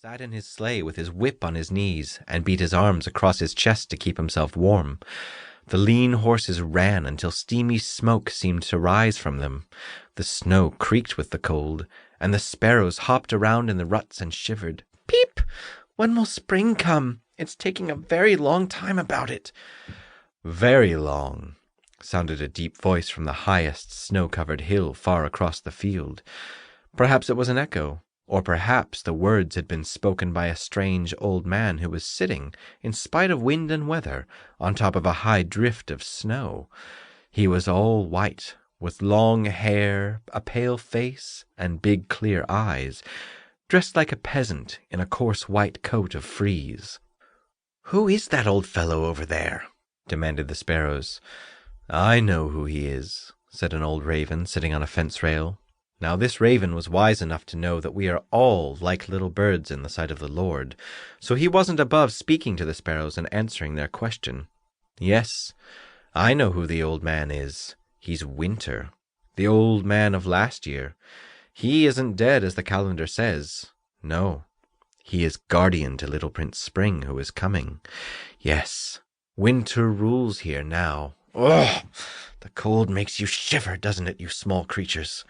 sat in his sleigh with his whip on his knees and beat his arms across his chest to keep himself warm. The lean horses ran until steamy smoke seemed to rise from them. The snow creaked with the cold, and the sparrows hopped around in the ruts and shivered. "Peep! When will spring come? It's taking a very long time about it." "Very long," sounded a deep voice from the highest snow-covered hill far across the field. Perhaps it was an echo, or perhaps the words had been spoken by a strange old man who was sitting, in spite of wind and weather, on top of a high drift of snow. He was all white, with long hair, a pale face, and big clear eyes, dressed like a peasant in a coarse white coat of frieze. "Who is that old fellow over there?" demanded the sparrows. "I know who he is," said an old raven sitting on a fence rail. Now this raven was wise enough to know that we are all like little birds in the sight of the Lord, so he wasn't above speaking to the sparrows and answering their question. "Yes, I know who the old man is. He's Winter, the old man of last year. He isn't dead as the calendar says. No, he is guardian to little Prince Spring, who is coming. Yes, Winter rules here now. Ugh! The cold makes you shiver, doesn't it, you small creatures?"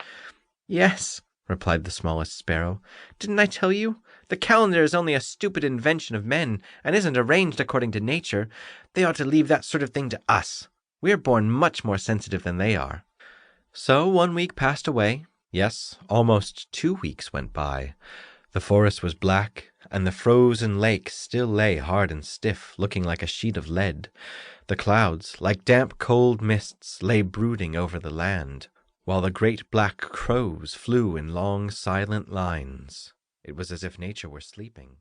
"Yes," replied the smallest sparrow. "Didn't I tell you? The calendar is only a stupid invention of men, and isn't arranged according to nature. They ought to leave that sort of thing to us. We are born much more sensitive than they are." So 1 week passed away. Yes, almost 2 weeks went by. The forest was black, and the frozen lake still lay hard and stiff, looking like a sheet of lead. The clouds, like damp cold mists, lay brooding over the land, while the great black crows flew in long silent lines. It was as if nature were sleeping.